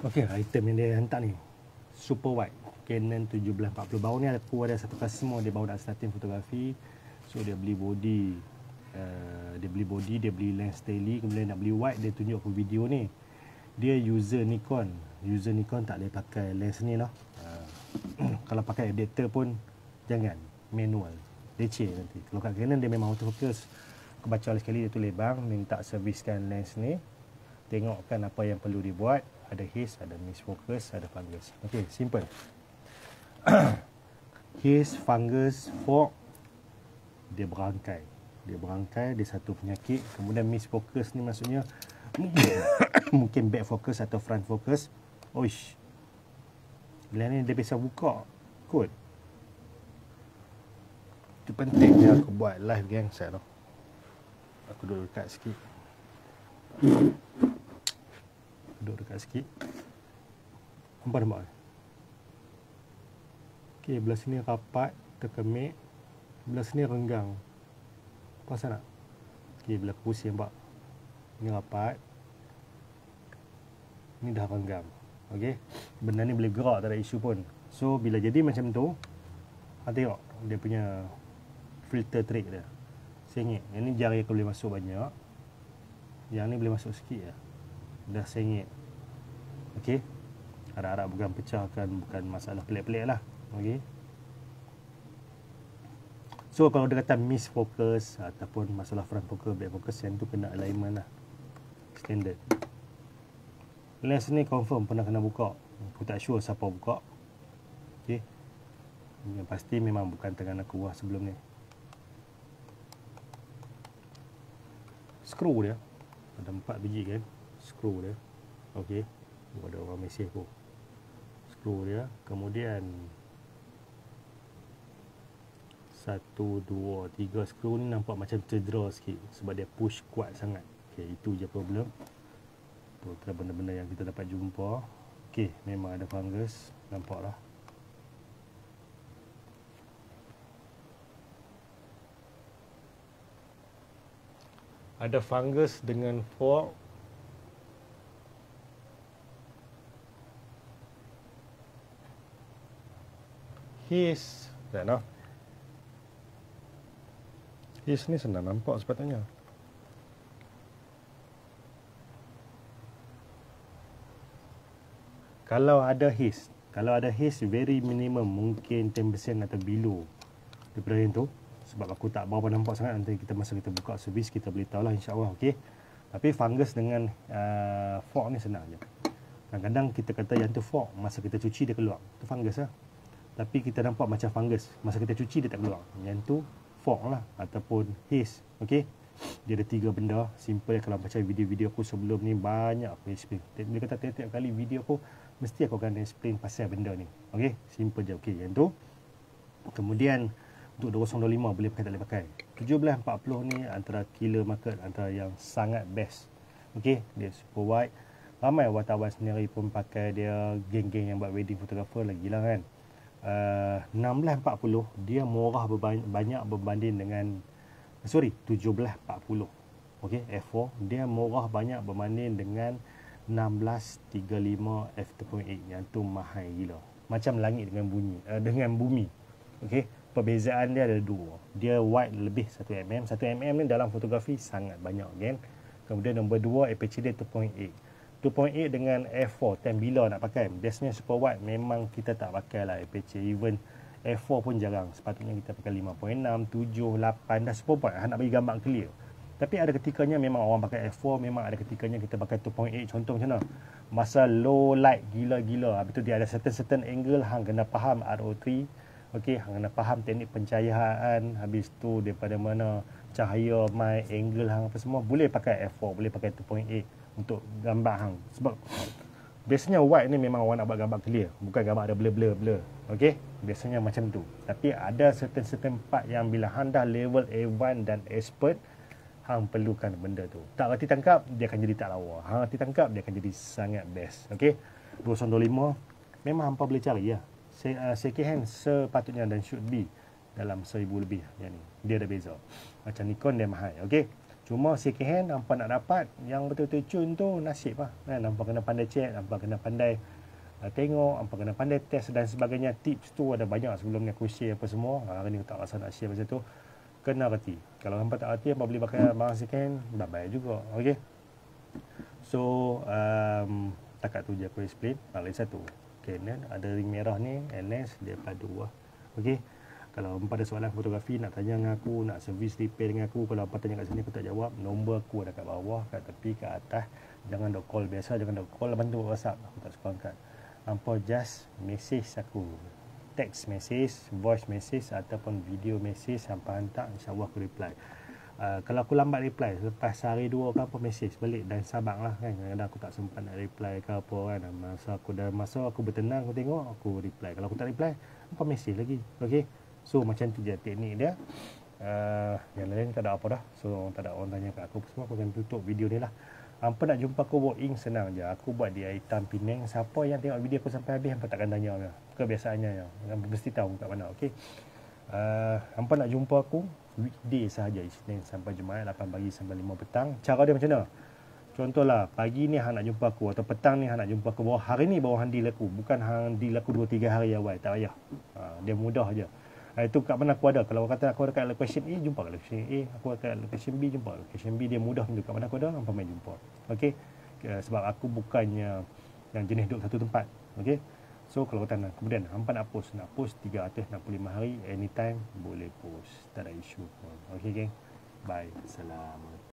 Okey, item yang dia hantar ni super wide Canon 1740. Baru ni aku ada satu customer dia baru nak starting fotografi. So dia beli body, dia beli lens daily, kemudian nak beli wide, dia tunjuk aku video ni. Dia user Nikon tak boleh pakai lens ni lah. Kalau pakai adapter pun jangan, manual, leceh nanti. Kalau kat Canon dia memang autofocus. Aku baca sekali dia tulis bang minta serviskan lens ni, tengokkan apa yang perlu dibuat. Ada haze, ada miss focus, ada fungus. Okey, simple. Haze, fungus, fog, dia berangkai, dia satu penyakit. Kemudian miss focus ni maksudnya mungkin back focus atau front focus. Oish, bila ni dia biasa buka kod. Itu penting dia aku buat live gang set tu. Aku duduk dekat sikit. Nampak. Okey, belah sini rapat, terkemik. Belah sini renggang. Perasan tak? Okey, belah pusing nampak. Ini rapat. Ini dah renggang. Okey. Benda ni boleh gerak, tak ada isu pun. So, bila jadi macam tu, tengok dia punya filter trick dia. Sengit. Yang ni jari aku boleh masuk banyak. Yang ni boleh masuk sikit je. Dah sengit. Okey. Harap-harap bukan pecah kan, bukan masalah pelik-pelik lah. Okey. So kalau dia kata miss focus ataupun masalah front focus, back focus, yang tu kena alignment lah. Standard. Lens ni confirm pernah kena buka. Aku tak sure siapa buka. Okey. Yang pasti memang bukan tangan aku buat sebelum ni. Skru dia ada 4 biji kan. Skru dia. Okey. Ada orang mesej aku. Skru dia. Kemudian 1, 2, 3 skru ni nampak macam cedera sikit sebab dia push kuat sangat. Okey, itu je problem. Itu benda-benda yang kita dapat jumpa. Okey, memang ada fungus. Nampaklah. Ada fungus dengan fork. His, tak nak. His ni senang nampak sepatutnya. Kalau ada his very minimum, mungkin 10% atau below daripada yang tu. Sebab aku tak berapa nampak sangat, nanti kita masa kita buka servis kita boleh tahu lah, insyaAllah. Okey. Tapi fungus dengan fork ni senang je. Kadang-kadang kita kata yang tu fork, masa kita cuci dia keluar, tu fungus lah. Tapi kita nampak macam fungus, masa kita cuci dia tak keluar. Yang tu fork lah ataupun haze. Okey. Dia ada 3 benda. Simple. Kalau baca video-video aku sebelum ni, banyak aku explain. Dia kata tiap-tiap kali video aku mesti aku akan explain pasal benda ni. Okey, simple je. Okey, yang tu. Kemudian untuk 2025 boleh pakai tak boleh pakai. 1740 ni antara killer market, antara yang sangat best. Okey, dia super wide. Ramai wartawan sendiri pun pakai dia, geng-geng yang buat wedding photographer lagi lah kan. 1640 dia murah banyak berbanding dengan 1740. Okey, f4 dia murah banyak berbanding dengan 1635 f2.8 yang tu mahal gila. Macam langit dengan bumi. Okey, perbezaan dia ada 2. Dia wide lebih 1 mm. 1 mm ni dalam fotografi sangat banyak kan. Kemudian nombor 2 aperture dia 2.8. 2.8 dengan f4 time bila nak pakai. Biasanya super wide memang kita tak pakai lah aperture. Even f4 pun jarang. Sepatutnya kita pakai 5.6, 7, 8 dah super wide. Nak bagi gambar clear. Tapi ada ketikanya memang orang pakai f4, memang ada ketikanya kita pakai 2.8. Contoh macam mana? Masa low light gila-gila, habis tu dia ada certain angle, hang kena faham RO3. Okey, hang kena faham teknik pencahayaan, habis tu daripada mana cahaya, my angle hang apa semua, boleh pakai f4, boleh pakai 2.8 untuk gambar hang. Sebab biasanya wide ni memang orang nak buat gambar clear, bukan gambar ada blur. Okey, biasanya macam tu. Tapi ada certain part yang bila hang dah level A1 dan expert, hang perlukan benda tu. Tak reti tangkap, dia akan jadi tak lawa. Hang reti tangkap, dia akan jadi sangat best. Okey, 2025 memang hampa boleh cari lah. Second hand sepatutnya dan should be dalam 1000 lebih yang ni. Dia ada beza. Macam Nikon dia mahal. Okey. Cuma second hand hampa nak dapat yang betul-betul cun tu nasib lah kan. Hampa kena pandai check, hampa kena pandai tengok, hampa kena pandai test dan sebagainya. Tips tu ada banyak sebelum ni aku share apa semua. Hari ni aku tak rasa nak share pasal tu. Kena reti. Kalau hampa tak reti, hampa beli pakai barang second hand, bye-bye juga. Okay. So takat tu je aku explain. Lagi satu, Canon ada ring merah ni, lens dia padu lah. Okay. Kalau hampa ada soalan fotografi, nak tanya dengan aku, nak servis repair dengan aku, kalau hampa tanya kat sini aku tak jawab, nombor aku ada kat bawah, kat tepi, kat atas. Jangan dok call biasa, jangan dok call bantu WhatsApp, aku tak suka angkat. Hampa just message aku, text message, voice message ataupun video message hampa hantar, insya-Allah aku reply. Kalau aku lambat reply, lepas sehari dua ke apa, message balik dan sabarlah kan. Kadang-kadang aku tak sempat nak reply ke apa kan. Masa aku bertenang, aku tengok, aku reply. Kalau aku tak reply, hampa message lagi. Okey. So macam tu je teknik dia. Yang lain tak ada apa dah. So tak ada orang tanya kat aku semua, aku akan tutup video ni lah. Hampa nak jumpa aku walk in senang je. Aku buat di Hitam Penang. Siapa yang tengok video aku sampai habis, hampa takkan tanya dia. Kebiasaannya je. Hampa mesti tahu kat mana. Okey. Hampa nak jumpa aku weekday sahaja, Isnin sampai Jumaat 8 pagi sampai 5 petang. Cara dia macam mana? Contohlah, pagi ni hang nak jumpa aku atau petang ni hang nak jumpa aku, bawa hari ni bawa handil aku, bukan handil aku 2-3 hari awal, tak payah. Dia mudah je. Itu kat mana aku ada. Kalau kata aku ada kat location A, jumpa kat location A. Aku ada kat location B, jumpa kat location B. Dia mudah tunjuk kat mana aku ada, hampa main jumpa. Okey. Sebab aku bukannya yang jenis duduk satu tempat. Okey. So kalau kata kemudian hampa nak post 365 hari, anytime boleh post, tak ada isu pun. Okey geng. Bye. Assalamualaikum.